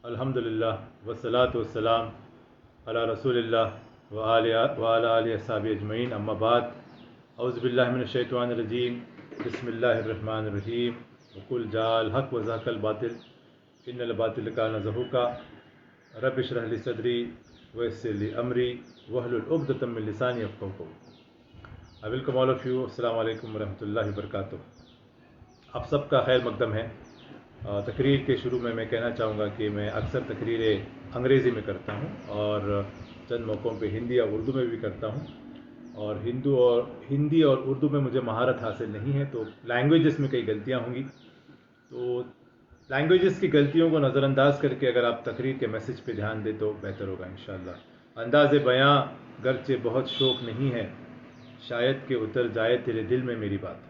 الحمدللہ والصلاة والسلام علی رسول اللہ وعلی آلہ اصحابہ اجمعین، اما بعد، اعوذ باللہ من الشیطان الرجیم، بسم اللہ الرحمن الرحیم، وقل جاء الحق وزهق الباطل ان الباطل کان زہوقا، رب اشرح لی صدری ویسر لی امری واحلل عقدۃ من لسانی یفقہوا قولی۔ I welcome all of you۔ السلام علیکم ورحمۃ اللہ وبرکاتہ۔ آپ سب کا خیر مقدم ہے۔ تقریر کے شروع میں کہنا چاہوں گا کہ میں اکثر تقریریں انگریزی میں کرتا ہوں اور چند موقعوں پہ ہندی اور اردو میں بھی کرتا ہوں، اور ہندی اور اردو میں مجھے مہارت حاصل نہیں ہے، تو لینگویجز میں کئی غلطیاں ہوں گی، تو لینگویجز کی غلطیوں کو نظر انداز کر کے اگر آپ تقریر کے میسج پہ دھیان دیں تو بہتر ہوگا انشاءاللہ۔ انداز بیاں گرچہ بہت شوق نہیں ہے، شاید کہ اتر جائے تیرے دل میں میری بات۔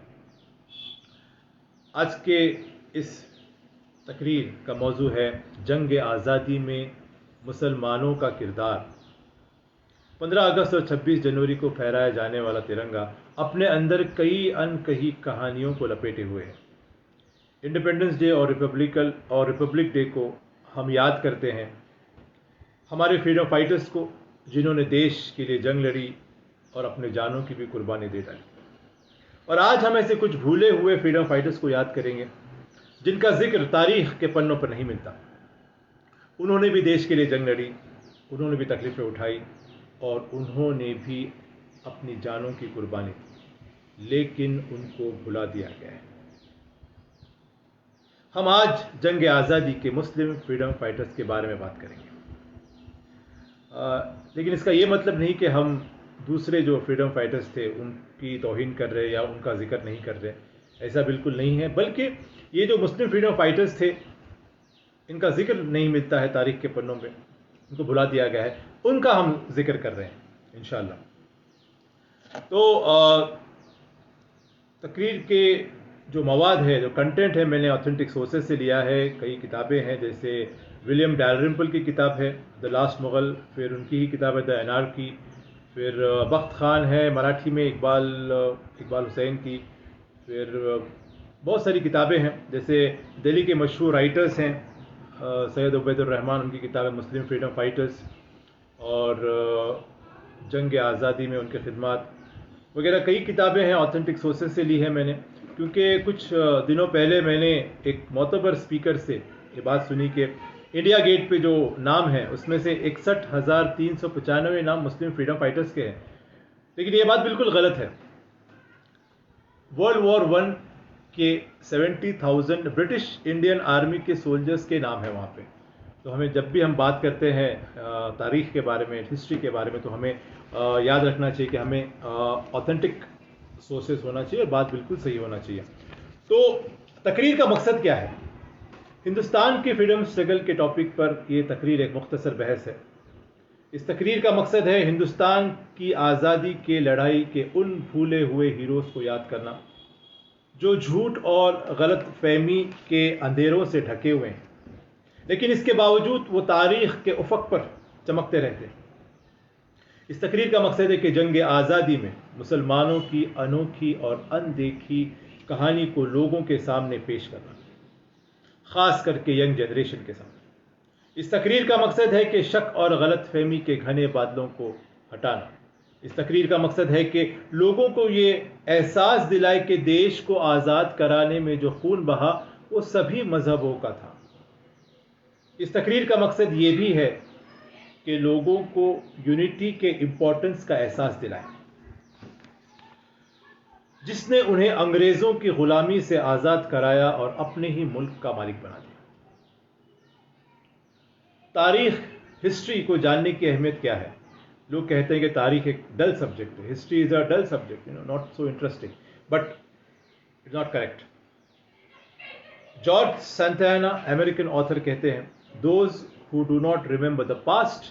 آج کے اس تقریر کا موضوع ہے جنگ آزادی میں مسلمانوں کا کردار۔ 15 اگست اور 26 جنوری کو پھہرایا جانے والا ترنگا اپنے اندر کئی انکہی کہانیوں کو لپیٹے ہوئے ہے۔ انڈیپینڈنس ڈے اور ریپبلک ڈے کو ہم یاد کرتے ہیں ہمارے فریڈم فائٹرز کو، جنہوں نے دیش کے لیے جنگ لڑی اور اپنے جانوں کی بھی قربانی دے ڈالی، اور آج ہم ایسے کچھ بھولے ہوئے فریڈم فائٹرز کو یاد کریں گے جن کا ذکر تاریخ کے پنوں پر نہیں ملتا۔ انہوں نے بھی دیش کے لیے جنگ لڑی، انہوں نے بھی تکلیفیں اٹھائی، اور انہوں نے بھی اپنی جانوں کی قربانی دی، لیکن ان کو بھلا دیا گیا ہے۔ ہم آج جنگ آزادی کے مسلم فریڈم فائٹرز کے بارے میں بات کریں گے، لیکن اس کا یہ مطلب نہیں کہ ہم دوسرے جو فریڈم فائٹرز تھے ان کی توہین کر رہے یا ان کا ذکر نہیں کر رہے، ایسا بالکل نہیں ہے، بلکہ یہ جو مسلم فریڈم فائٹرز تھے ان کا ذکر نہیں ملتا ہے تاریخ کے پنوں میں، ان کو بھلا دیا گیا ہے، ان کا ہم ذکر کر رہے ہیں انشاءاللہ۔ تو تقریر کے جو مواد ہے، جو کنٹینٹ ہے، میں نے آتھینٹک سورسز سے لیا ہے۔ کئی کتابیں ہیں، جیسے ولیم ڈالرمپل کی کتاب ہے دا لاسٹ مغل، پھر ان کی ہی کتاب ہے دا انارکی، پھر بخت خان ہے مراٹھی میں اقبال حسین کی، پھر بہت ساری کتابیں ہیں، جیسے دہلی کے مشہور رائٹرز ہیں سید عبید الرحمن، ان کی کتاب ہے مسلم فریڈم فائٹرز، اور جنگ آزادی میں ان کے خدمات وغیرہ کئی کتابیں ہیں، آتھینٹک سورسز سے لی ہے میں نے، کیونکہ کچھ دنوں پہلے میں نے ایک معتبر اسپیکر سے یہ بات سنی کہ انڈیا گیٹ پہ جو نام ہے اس میں سے 61,395 نام مسلم فریڈم فائٹرز کے ہیں، لیکن یہ بات بالکل غلط ہے۔ ورلڈ وار 1 کے 70,000 برٹش انڈین آرمی کے سولجرز کے نام ہیں وہاں پہ، تو ہمیں جب بھی ہم بات کرتے ہیں تاریخ کے بارے میں، ہسٹری کے بارے میں، تو ہمیں یاد رکھنا چاہیے کہ ہمیں آتھینٹک سورسز ہونا چاہیے اور بات بالکل صحیح ہونا چاہیے۔ تو تقریر کا مقصد کیا ہے؟ ہندوستان کے فریڈم اسٹرگل کے ٹاپک پر یہ تقریر ایک مختصر بحث ہے۔ اس تقریر کا مقصد ہے ہندوستان کی آزادی کے لڑائی کے ان بھولے ہوئے ہیروز کو یاد کرنا جو جھوٹ اور غلط فہمی کے اندھیروں سے ڈھکے ہوئے ہیں، لیکن اس کے باوجود وہ تاریخ کے افق پر چمکتے رہتے ہیں۔ اس تقریر کا مقصد ہے کہ جنگ آزادی میں مسلمانوں کی انوکھی اور اندیکھی کہانی کو لوگوں کے سامنے پیش کرنا، خاص کر کے ینگ جنریشن کے سامنے۔ اس تقریر کا مقصد ہے کہ شک اور غلط فہمی کے گھنے بادلوں کو ہٹانا۔ اس تقریر کا مقصد ہے کہ لوگوں کو یہ احساس دلائے کہ دیش کو آزاد کرانے میں جو خون بہا وہ سبھی مذہبوں کا تھا۔ اس تقریر کا مقصد یہ بھی ہے کہ لوگوں کو یونٹی کے امپورٹنس کا احساس دلائے، جس نے انہیں انگریزوں کی غلامی سے آزاد کرایا اور اپنے ہی ملک کا مالک بنا دیا۔ تاریخ، ہسٹری کو جاننے کی اہمیت کیا ہے؟ لوگ کہتے ہیں کہ تاریخ ایک ڈل سبجیکٹ ہے، history is a dull subject, not so interesting, but it's not correct. George Santayana, American author, کہتے ہیں those who do not remember the past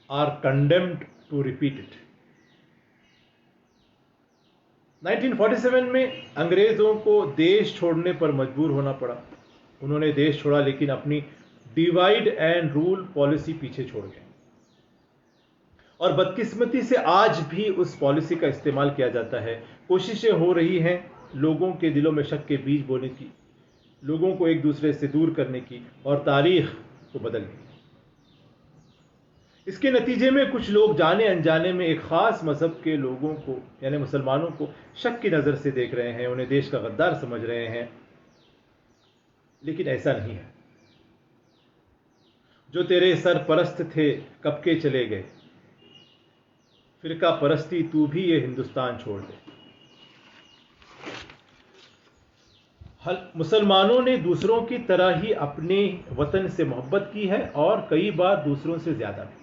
are condemned to repeat it۔ 1947 میں انگریزوں کو دیش چھوڑنے پر مجبور ہونا پڑا۔ انہوں نے دیش چھوڑا لیکن اپنی ڈیوائیڈ اینڈ رول پالیسی پیچھے چھوڑ گئے، اور بدقسمتی سے آج بھی اس پالیسی کا استعمال کیا جاتا ہے۔ کوششیں ہو رہی ہیں لوگوں کے دلوں میں شک کے بیج بونے کی، لوگوں کو ایک دوسرے سے دور کرنے کی، اور تاریخ کو بدل گئی۔ اس کے نتیجے میں کچھ لوگ جانے انجانے میں ایک خاص مذہب کے لوگوں کو یعنی مسلمانوں کو شک کی نظر سے دیکھ رہے ہیں، انہیں دیش کا غدار سمجھ رہے ہیں، لیکن ایسا نہیں ہے۔ جو تیرے سرپرست تھے کب کے چلے گئے، فرقہ پرستی تو بھی یہ ہندوستان چھوڑ دے۔ مسلمانوں نے دوسروں کی طرح ہی اپنے وطن سے محبت کی ہے اور کئی بار دوسروں سے زیادہ بھی۔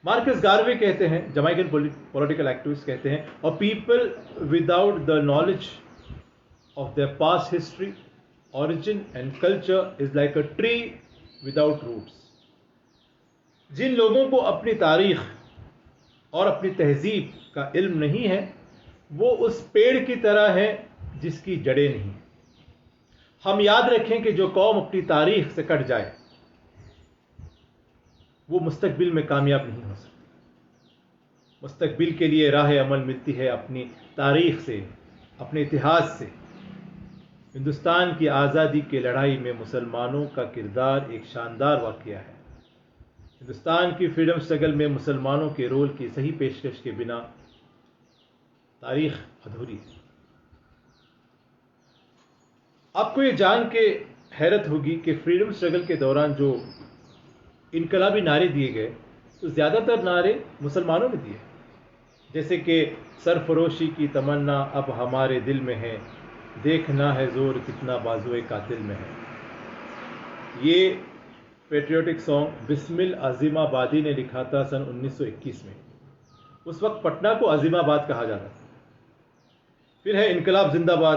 مارکس گاروے کہتے ہیں، جمائکن پولیٹیکل ایکٹیوسٹ کہتے ہیں، اور people without the knowledge of their past history, origin and culture is like a tree without roots۔ جن لوگوں کو اپنی تاریخ اور اپنی تہذیب کا علم نہیں ہے، وہ اس پیڑ کی طرح ہے جس کی جڑیں نہیں۔ ہم یاد رکھیں کہ جو قوم اپنی تاریخ سے کٹ جائے وہ مستقبل میں کامیاب نہیں ہو سکتی۔ مستقبل کے لیے راہ عمل ملتی ہے اپنی تاریخ سے، اپنے اتحاد سے۔ ہندوستان کی آزادی کی لڑائی میں مسلمانوں کا کردار ایک شاندار واقعہ ہے۔ ہندوستان کی فریڈم اسٹرگل میں مسلمانوں کے رول کی صحیح پیشکش کے بنا تاریخ ادھوری ہے۔ آپ کو یہ جان کے حیرت ہوگی کہ فریڈم اسٹرگل کے دوران جو انقلابی نعرے دیے گئے تو زیادہ تر نعرے مسلمانوں نے دیے، جیسے کہ سرفروشی کی تمنا اب ہمارے دل میں ہے، دیکھنا ہے زور کتنا بازوئے قاتل میں ہے۔ یہ پیٹریوٹک سانگ بسمل عظیم آبادی نے لکھا تھا سن 1921 میں۔ اس وقت پٹنہ کو عظیم آباد کہا جاتا تھا۔ پھر ہے انقلاب زندہ باد۔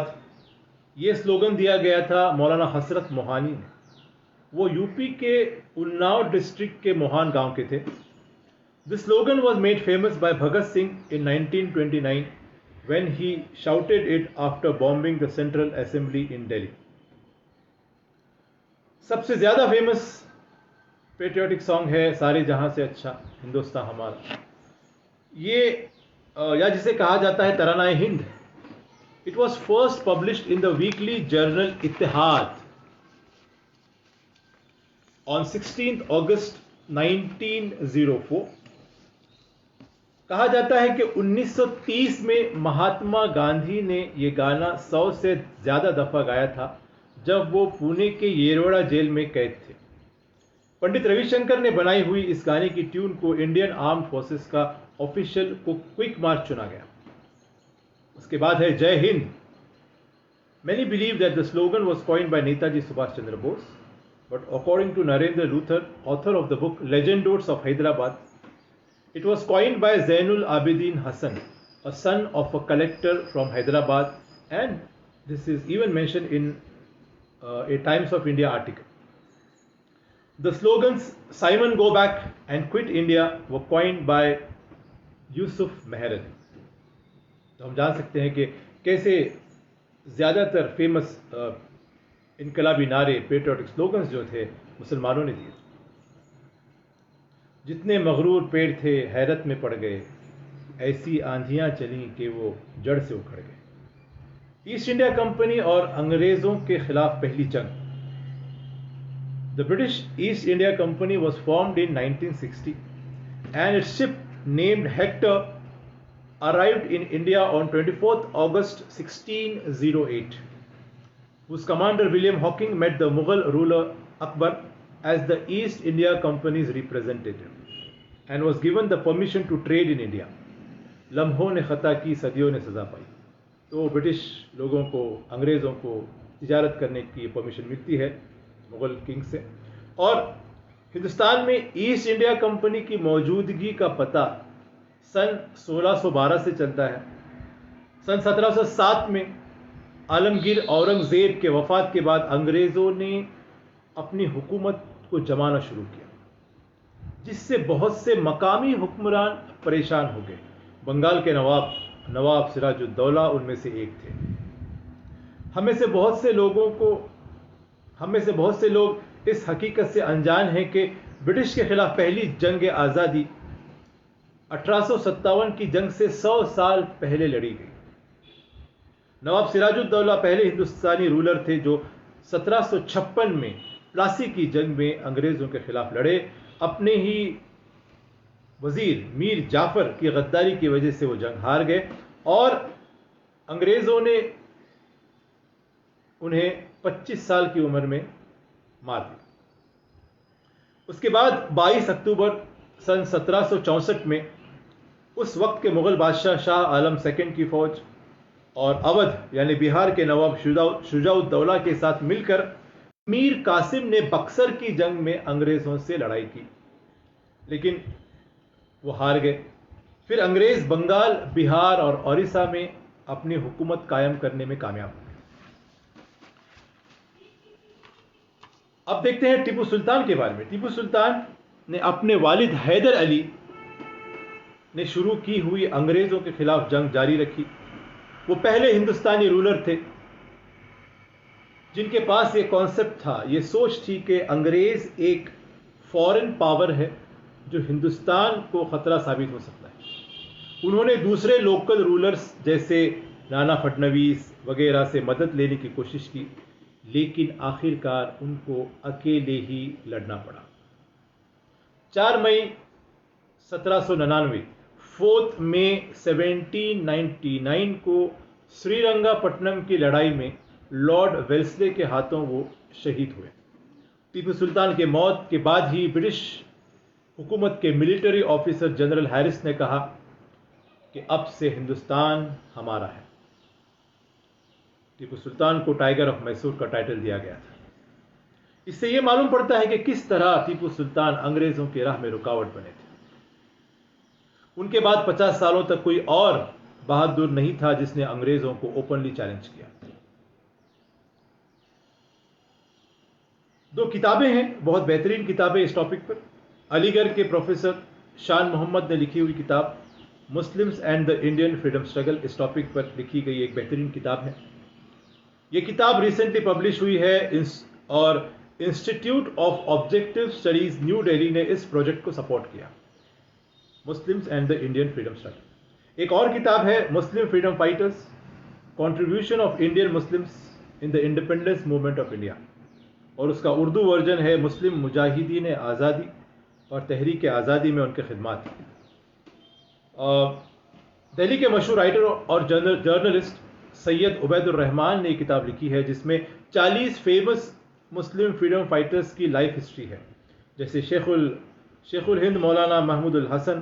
یہ سلوگن دیا گیا تھا مولانا حسرت موہانی نے۔ وہ یو پی کے اناؤ ڈسٹرکٹ کے موہان گاؤں کے تھے۔ This slogan was made famous by Bhagat Singh in 1929 when he shouted it after bombing the Central Assembly in Delhi۔ سب سے زیادہ فیمس پیٹریوٹک سانگ ہے سارے جہاں سے اچھا ہندوستان ہمارا۔ یہ یا جسے کہا جاتا ہے ترانۂ ہند۔ It was first published in the weekly journal اتحاد on 16th August 1904۔ کہا جاتا ہے کہ 1930 میں مہاتما گاندھی نے یہ گانا 100 سے زیادہ دفعہ گایا تھا جب وہ پونے کے یروڑا جیل میں قید تھے۔ پنڈت روی شنکر نے بنائی ہوئی اس گانے کی ٹیون کو انڈین آرمڈ فورسز کا آفیشیل کوئک مارچ چنا گیا۔ اس کے بعد ہے جے ہند۔ Many believe that the slogan was coined by Netaji Subhash Chandra Bose, but according to Narendra Luthar, author of the book Legendotes of Hyderabad, it was coined by Zainul Abidin Hassan, a son of a collector from Hyderabad, and this is even mentioned in a Times of India article. The slogans Simon Go Back and Quit India were coined by Yusuf Meherali۔ تو ہم جان سکتے ہیں کہ کیسے زیادہ تر famous انقلابی نعرے پیٹریوٹک سلوگنز جو تھے مسلمانوں نے دیے۔ جتنے مغرور پیڑ تھے حیرت میں پڑ گئے، ایسی آندھیاں چلیں کہ وہ جڑ سے اکھڑ گئے۔ ایسٹ انڈیا کمپنی اور انگریزوں کے خلاف پہلی جنگ۔ The British East India Company was formed in 1960 and its ship named Hector arrived in India on 24th August 1608, whose commander William Hawking met the Mughal ruler Akbar as the East India Company's representative and was given the permission to trade in India۔ لمحوں نے خطا کی صدیوں نے سزا پائی۔ تو British لوگوں کو، انگریزوں کو تجارت کرنے کی پرمیشن ملتی ہے مغل کنگ سے، اور ہندوستان میں ایسٹ انڈیا کمپنی کی موجودگی کا پتہ سن 1612 سے چلتا ہے۔ سن 1707 میں عالمگیر اورنگزیب کے وفات کے بعد انگریزوں نے اپنی حکومت کو جمانا شروع کیا، جس سے بہت سے مقامی حکمران پریشان ہو گئے۔ بنگال کے نواب سراج الدولہ ان میں سے ایک تھے۔ ہم میں سے بہت سے لوگ اس حقیقت سے انجان ہیں کہ برٹش کے خلاف پہلی جنگ آزادی 1857 کی جنگ سے 100 سال پہلے لڑی گئی۔ نواب سراج الدولہ پہلے ہندوستانی رولر تھے جو 1756 میں پلاسی کی جنگ میں انگریزوں کے خلاف لڑے. اپنے ہی وزیر میر جعفر کی غداری کی وجہ سے وہ جنگ ہار گئے اور انگریزوں نے انہیں 25 سال کی عمر میں مار دیا. اس کے بعد 22 اکتوبر سن 1764 میں اس وقت کے مغل بادشاہ شاہ عالم سیکنڈ کی فوج اور اودھ یعنی بہار کے نواب شجاع الدولہ کے ساتھ مل کر میر قاسم نے بکسر کی جنگ میں انگریزوں سے لڑائی کی، لیکن وہ ہار گئے. پھر انگریز بنگال، بہار اور اڑیسہ میں اپنی حکومت قائم کرنے میں کامیاب ہوئے. اب دیکھتے ہیں ٹیپو سلطان کے بارے میں. ٹیپو سلطان نے اپنے والد حیدر علی نے شروع کی ہوئی انگریزوں کے خلاف جنگ جاری رکھی. وہ پہلے ہندوستانی رولر تھے جن کے پاس یہ کانسیپٹ تھا، یہ سوچ تھی کہ انگریز ایک فورن پاور ہے جو ہندوستان کو خطرہ ثابت ہو سکتا ہے. انہوں نے دوسرے لوکل رولرز جیسے نانا فڈنویس وغیرہ سے مدد لینے کی کوشش کی، لیکن آخرکار ان کو اکیلے ہی لڑنا پڑا. 4 مئی 1799 4 مئی 1799 کو سری رنگا پٹنم کی لڑائی میں لارڈ ویلسلے کے ہاتھوں وہ شہید ہوئے. ٹیپو سلطان کے موت کے بعد ہی برٹش حکومت کے ملٹری آفیسر جنرل ہیرس نے کہا کہ اب سے ہندوستان ہمارا ہے. ٹیپو سلطان کو ٹائیگر آف میسور کا ٹائٹل دیا گیا تھا. اس سے یہ معلوم پڑتا ہے کہ کس طرح ٹیپو سلطان انگریزوں کی راہ میں رکاوٹ بنے تھے. ان کے بعد 50 سالوں تک کوئی اور بہادر نہیں تھا جس نے انگریزوں کو اوپنلی چیلنج کیا. 2 کتابیں ہیں، بہت بہترین کتابیں اس ٹاپک پر. علی گڑھ کے پروفیسر شان محمد نے لکھی ہوئی کتاب Muslims and the Indian freedom struggle, اس ٹاپک پر لکھی گئی ایک بہترین کتاب ہے. یہ کتاب ریسنٹلی پبلش ہوئی ہے اور Institute of Objective Studies New Delhi نے اس پروجیکٹ کو سپورٹ کیا، Muslims and the Indian freedom struggle. ایک اور کتاب ہے Muslim freedom fighters contribution of Indian Muslims in the independence movement of India, اور اس کا اردو ورژن ہے مسلم مجاہدین آزادی اور تحریک آزادی میں ان کے خدمات. دہلی کے مشہور رائٹر اور جرنلسٹ سید عبید الرحمان نے یہ کتاب لکھی ہے جس میں 40 فیمس مسلم فریڈم فائٹرز کی لائف ہسٹری ہے، جیسے شیخ الہند مولانا محمود الحسن،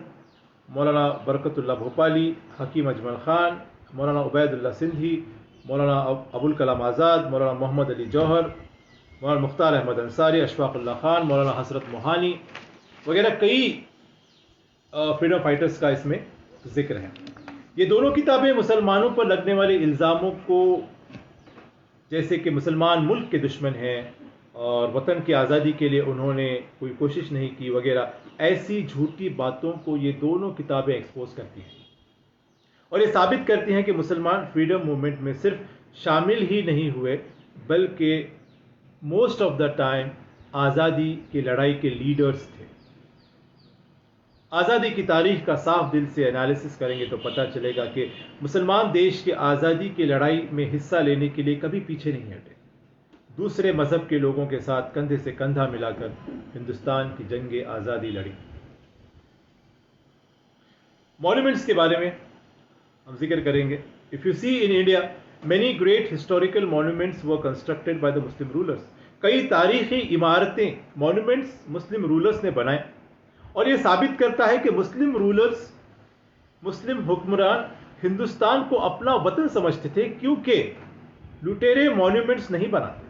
مولانا برکت اللہ بھوپالی، حکیم اجمل خان، مولانا عبید اللہ سندھی، مولانا ابوالکلام آزاد، مولانا محمد علی جوہر، مولانا مختار احمد انصاری، اشفاق اللہ خان، مولانا حسرت موہانی وغیرہ کئی فریڈم فائٹرز کا اس میں ذکر ہے. یہ دونوں کتابیں مسلمانوں پر لگنے والے الزاموں کو، جیسے کہ مسلمان ملک کے دشمن ہیں اور وطن کی آزادی کے لیے انہوں نے کوئی کوشش نہیں کی وغیرہ، ایسی جھوٹی باتوں کو یہ دونوں کتابیں ایکسپوز کرتی ہیں اور یہ ثابت کرتی ہیں کہ مسلمان فریڈم موومنٹ میں صرف شامل ہی نہیں ہوئے بلکہ موسٹ آف دا ٹائم آزادی کی لڑائی کے لیڈرز تھے. آزادی کی تاریخ کا صاف دل سے انالیسس کریں گے تو پتہ چلے گا کہ مسلمان دیش کی آزادی کی لڑائی میں حصہ لینے کے لیے کبھی پیچھے نہیں ہٹے. دوسرے مذہب کے لوگوں کے ساتھ کندھے سے کندھا ملا کر ہندوستان کی جنگ آزادی لڑی. مانومنٹس کے بارے میں ہم ذکر کریں گے. If you see in India, many great historical monuments were constructed by the Muslim rulers. کئی تاریخی عمارتیں مانومنٹس مسلم رولرز نے بنائے، اور یہ ثابت کرتا ہے کہ مسلم رولرز، مسلم حکمران ہندوستان کو اپنا وطن سمجھتے تھے، کیونکہ لٹیرے مانومنٹس نہیں بناتے.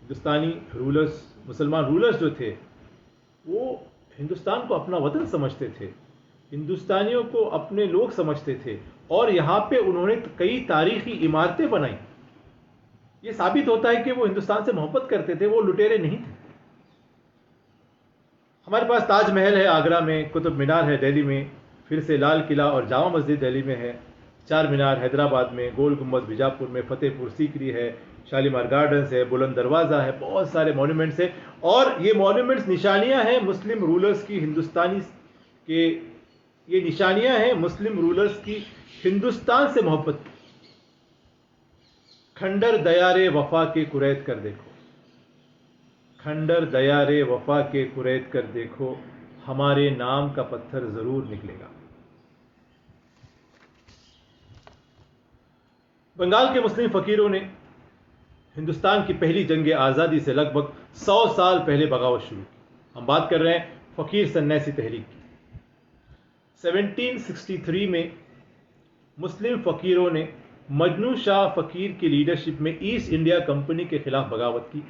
ہندوستانی رولرز، مسلمان رولرز جو تھے وہ ہندوستان کو اپنا وطن سمجھتے تھے، ہندوستانیوں کو اپنے لوگ سمجھتے تھے، اور یہاں پہ انہوں نے کئی تاریخی عمارتیں بنائیں. یہ ثابت ہوتا ہے کہ وہ ہندوستان سے محبت کرتے تھے، وہ لٹیرے نہیں تھے. ہمارے پاس تاج محل ہے آگرہ میں، قطب مینار ہے دہلی میں، پھر سے لال قلعہ اور جامع مسجد دہلی میں ہے، چار مینار حیدرآباد میں، گول گنبد بیجاپور میں، فتح پور سیکری ہے، شالیمار گارڈنز ہے، بلند دروازہ ہے، بہت سارے مانومنٹس ہیں. اور یہ مانومنٹس نشانیاں ہیں مسلم رولرز کی، ہندوستانی کے یہ نشانیاں ہیں مسلم رولرز کی ہندوستان سے محبت کی. کھنڈر دیارے وفا کے کریت کر دیکھو، کھنڈر دیا رے وفا کے قرید کر دیکھو، ہمارے نام کا پتھر ضرور نکلے گا۔ بنگال کے مسلم فقیروں نے ہندوستان کی پہلی جنگ آزادی سے لگ بھگ 100 سال پہلے بغاوت شروع کی۔ ہم بات کر رہے ہیں فقیر سنیاسی تحریک کی۔ 1763 میں مسلم فقیروں نے مجنو شاہ فقیر کی لیڈرشپ میں ایسٹ انڈیا کمپنی کے خلاف بغاوت کی۔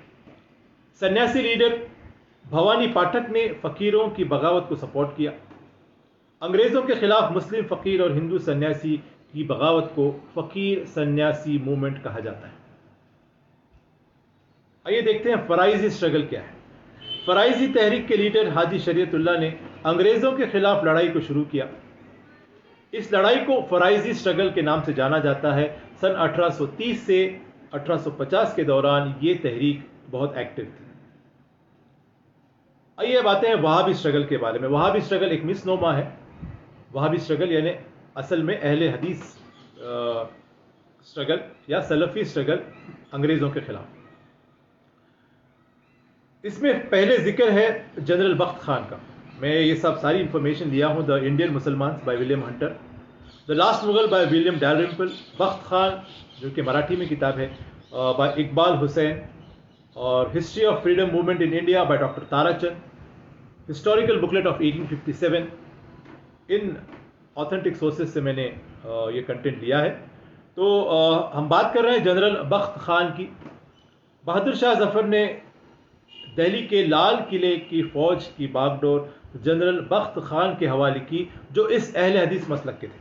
سنیاسی لیڈر بھوانی پاٹھک نے فقیروں کی بغاوت کو سپورٹ کیا۔ انگریزوں کے خلاف مسلم فقیر اور ہندو سنیاسی کی بغاوت کو فقیر سنیاسی موومنٹ کہا جاتا ہے۔ آئیے دیکھتے ہیں فرائضی اسٹرگل کیا ہے۔ فرائضی تحریک کے لیڈر حاجی شریعت اللہ نے انگریزوں کے خلاف لڑائی کو شروع کیا۔ اس لڑائی کو فرائضی اسٹرگل کے نام سے جانا جاتا ہے۔ سن 1830 سے 1850 کے دوران یہ تحریک بہت ایکٹیو تھی۔ آئیے اب آتے ہیں وہابی اسٹرگل کے بارے میں۔ وہابی اسٹرگل ایک مس نوما ہے۔ وہابی اسٹرگل یعنی اصل میں اہل حدیث اسٹرگل یا سلفی اسٹرگل انگریزوں کے خلاف۔ اس میں پہلے ذکر ہے جنرل بخت خان کا۔ میں یہ ساری انفارمیشن لیا ہوں the Indian Musalmans by William Hunter, the last Mughal by William Dalrymple, Bakht Khan جو کہ مراٹھی میں کتاب ہے بائی اقبال حسین، اور history of freedom movement in India by doctor Tara Chand, historical booklet of 1857۔ ان آتھینٹک سورسز سے میں نے یہ کنٹینٹ لیا ہے۔ تو ہم بات کر رہے ہیں جنرل بخت خان کی۔ بہادر شاہ ظفر نے دہلی کے لال قلعے کی فوج کی باغ ڈور جنرل بخت خان کے حوالے کی، جو اس اہل حدیث مسلک کے تھے۔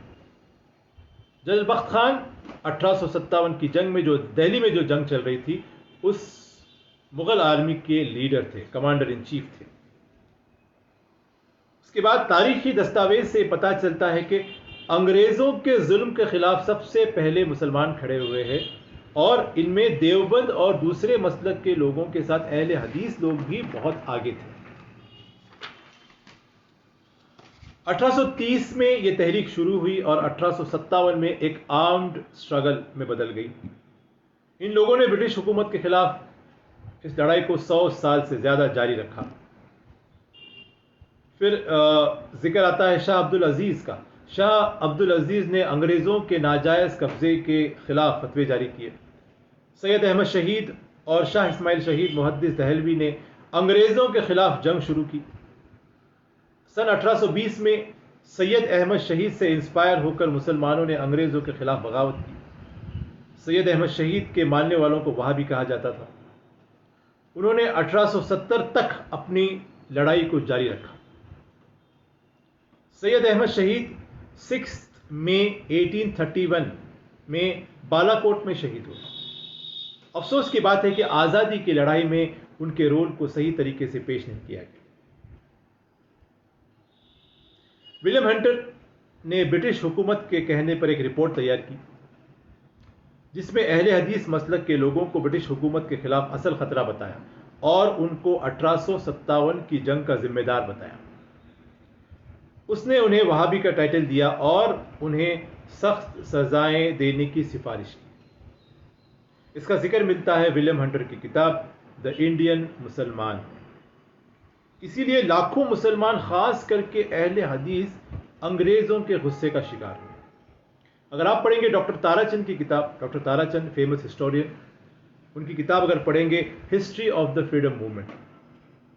جنرل بخت خان 1857 کی جنگ میں جو دہلی میں جو جنگ چل رہی تھی اس مغل آرمی کے لیڈر تھے، کمانڈر ان چیف تھے۔ اس کے بعد تاریخی دستاویز سے پتہ چلتا ہے کہ انگریزوں کے ظلم کے خلاف سب سے پہلے مسلمان کھڑے ہوئے ہیں، اور ان میں دیوبند اور دوسرے مسلک کے لوگوں کے ساتھ اہل حدیث لوگ بھی بہت آگے تھے۔ 1830 میں یہ تحریک شروع ہوئی اور 1857 میں ایک آرمڈ اسٹرگل میں بدل گئی۔ ان لوگوں نے برٹش حکومت کے خلاف اس لڑائی کو 100 سال سے زیادہ جاری رکھا۔ پھر ذکر آتا ہے شاہ عبد العزیز کا۔ شاہ عبد العزیز نے انگریزوں کے ناجائز قبضے کے خلاف فتوے جاری کیے۔ سید احمد شہید اور شاہ اسماعیل شہید محدث دہلوی نے انگریزوں کے خلاف جنگ شروع کی۔ سن 1820 میں سید احمد شہید سے انسپائر ہو کر مسلمانوں نے انگریزوں کے خلاف بغاوت کی۔ سید احمد شہید کے ماننے والوں کو وہابی کہا جاتا تھا۔ انہوں نے 1870 تک اپنی لڑائی کو جاری رکھا۔ سید احمد شہید 6 مئی 1831 میں بالا کوٹ میں شہید ہوئے۔ افسوس کی بات ہے کہ آزادی کی لڑائی میں ان کے رول کو صحیح طریقے سے پیش نہیں کیا گیا۔ ولیم ہنٹر نے برٹش حکومت کے کہنے پر ایک رپورٹ تیار کی جس میں اہل حدیث مسلک کے لوگوں کو برٹش حکومت کے خلاف اصل خطرہ بتایا اور ان کو 1857 کی جنگ کا ذمہ دار بتایا۔ اس نے انہیں وہابی کا ٹائٹل دیا اور انہیں سخت سزائیں دینے کی سفارش کی۔ اس کا ذکر ملتا ہے ولیم ہنٹر کی کتاب دا انڈین مسلمان۔ اسی لیے لاکھوں مسلمان خاص کر کے اہل حدیث انگریزوں کے غصے کا شکار ہوئے۔ اگر آپ پڑھیں گے ڈاکٹر تارا چند کی کتاب، ڈاکٹر تارا چند فیمس ہسٹورین، ان کی کتاب اگر پڑھیں گے history of the freedom movement,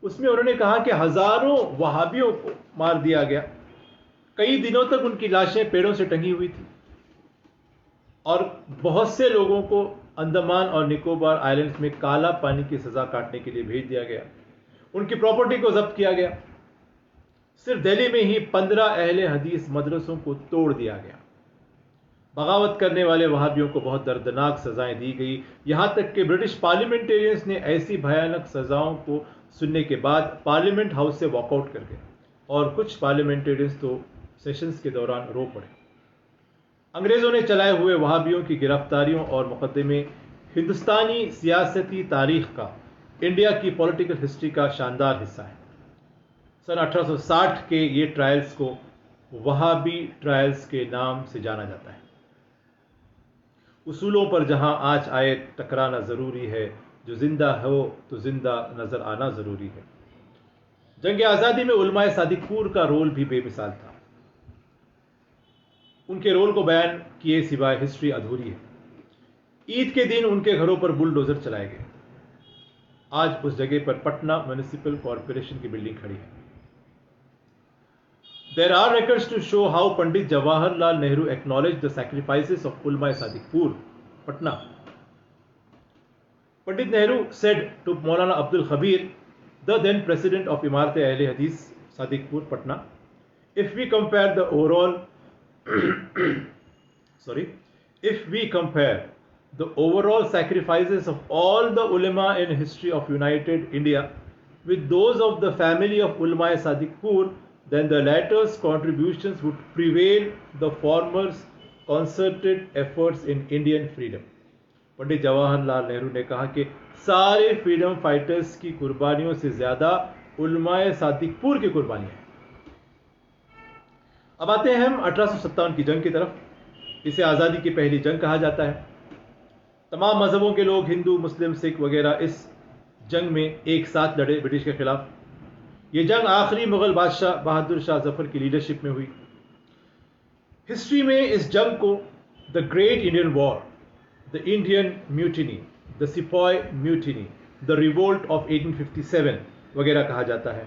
اس میں انہوں نے کہا کہ ہزاروں وہابیوں کو مار دیا گیا، کئی دنوں تک ان کی لاشیں پیڑوں سے ٹنگی ہوئی تھی، اور بہت سے لوگوں کو انڈمان اور نکوبار آئلینڈز میں کالا پانی کی سزا کاٹنے کے لیے بھیج دیا گیا، ان کی پراپرٹی کو ضبط کیا گیا۔ صرف دہلی میں ہی 15 اہل حدیث مدرسوں کو توڑ دیا گیا۔ بغاوت کرنے والے وہابیوں کو بہت دردناک سزائیں دی گئی، یہاں تک کہ برٹش پارلیمنٹیرینز نے ایسی بھیانک سزاؤں کو سننے کے بعد پارلیمنٹ ہاؤس سے واک آؤٹ کر گئے، اور کچھ پارلیمنٹیرینز تو سیشنز کے دوران رو پڑے۔ انگریزوں نے چلائے ہوئے وہابیوں کی گرفتاریوں اور مقدمے ہندوستانی سیاسی تاریخ کا، انڈیا کی پولیٹیکل ہسٹری کا شاندار حصہ ہے۔ سن 1860 کے یہ ٹرائلز کو وہابی ٹرائلز کے نام سے جانا جاتا ہے۔ اصولوں پر جہاں آج آئے ٹکرانا ضروری ہے، جو زندہ ہو تو زندہ نظر آنا ضروری ہے۔ جنگ آزادی میں علماء صادق پور کا رول بھی بے مثال تھا۔ ان کے رول کو بیان کیے سوائے ہسٹری ادھوری ہے۔ عید کے دن ان کے گھروں پر بلڈوزر چلائے گئے۔ آج اس جگہ پر پٹنہ میونسپل کارپوریشن کی بلڈنگ کھڑی ہے۔ There are records to show how Pandit Jawaharlal Nehru acknowledged the sacrifices of Ulama Sadiqpur, Patna. Pandit Nehru said to Maulana Abdul Khabir, the then president of Imarat Ahle Hadith Sadiqpur, Patna, if we compare the overall sacrifices of all the ulama in history of United India with those of the family of Ulama Sadiqpur, then the latter's contributions would prevail the former's concerted efforts in Indian freedom. Pandit Jawahar Lal Nehru نے کہا کہ سارے freedom fighters کی قربانیوں سے زیادہ علماء صادق پور کی قربانیاں ہیں۔ اب آتے ہیں ہم 1857 کی جنگ کی طرف۔ اسے آزادی کی پہلی جنگ کہا جاتا ہے۔ تمام مذہبوں کے لوگ، ہندو، مسلم، سکھ وغیرہ، اس جنگ میں ایک ساتھ لڑے برٹش کے خلاف۔ یہ جنگ آخری مغل بادشاہ بہادر شاہ ظفر کی لیڈرشپ میں ہوئی۔ ہسٹری میں اس جنگ کو the great Indian war, the Indian mutiny, the sepoy mutiny, the revolt of 1857 وغیرہ کہا جاتا ہے۔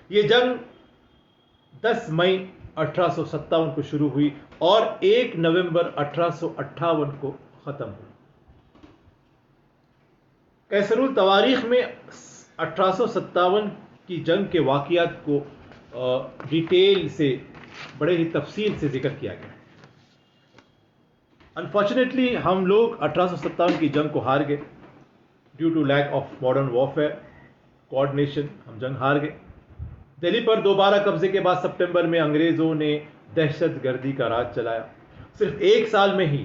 یہ جنگ 10 مئی 1857 کو شروع ہوئی اور 1 نومبر 1858 کو ختم ہوئی۔ کیسر التواریخ میں 1857 کی جنگ کے واقعات کو ڈیٹیل سے، بڑے ہی تفصیل سے ذکر کیا گیا۔ انفارچونیٹلی ہم لوگ 1857 کی جنگ کو ہار گئے due to lack of modern warfare coordination. ہم جنگ ہار گئے۔ دہلی پر دوبارہ قبضے کے بعد سپٹمبر میں انگریزوں نے دہشت گردی کا راج چلایا۔ صرف ایک سال میں ہی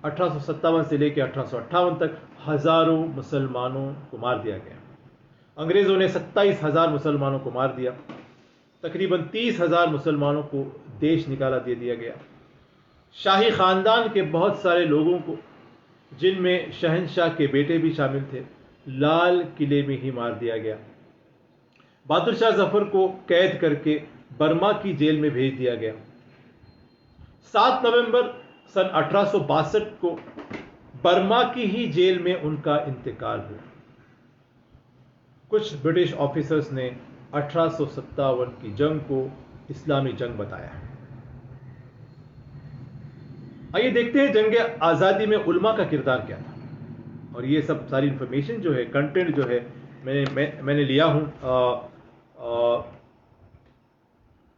1857 سے لے کے 1858 تک ہزاروں مسلمانوں کو مار دیا گیا۔ انگریزوں نے 27,000 مسلمانوں کو مار دیا۔ تقریباً 30,000 مسلمانوں کو دیش نکالا دے دیا گیا۔ شاہی خاندان کے بہت سارے لوگوں کو، جن میں شہنشاہ کے بیٹے بھی شامل تھے، لال قلعے میں ہی مار دیا گیا۔ بہادر شاہ ظفر کو قید کر کے برما کی جیل میں بھیج دیا گیا۔ 7 نومبر سن 1862 کو برما کی ہی جیل میں ان کا انتقال ہوا۔ کچھ برٹش آفیسرز نے 1857 کی جنگ کو اسلامی جنگ بتایا۔ آئیے دیکھتے ہیں جنگ آزادی میں علماء کا کردار کیا تھا۔ اور یہ سب ساری انفارمیشن جو ہے، کنٹینٹ جو ہے، میں نے لیا ہوں